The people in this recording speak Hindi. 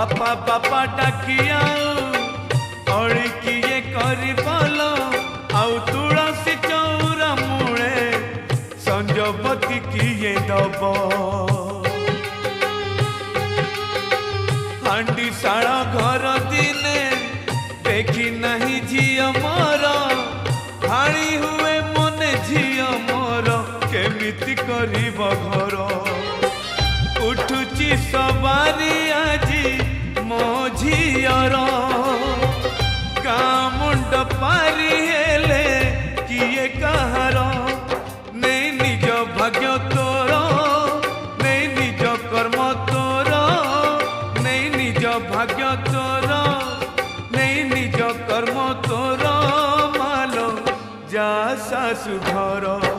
बापा बापा डाकिया अड़ी किए करी बोलो आउ तुलसी चौरा मूले संजपति किए दब हांडी शाला घर दिने देखी नहीं झिया मोर हाणी हुए मने झिया मोर केमिति करिब घर उठुची सवारी आजी मो झियर गाँ मुंड पारी हेले किए कहार नहीं निज भाग्य तोर नहीं निज कर्म तोर नहीं निज भाग्य तोर नहीं निज कर्म तोर मालो जा सासु घर।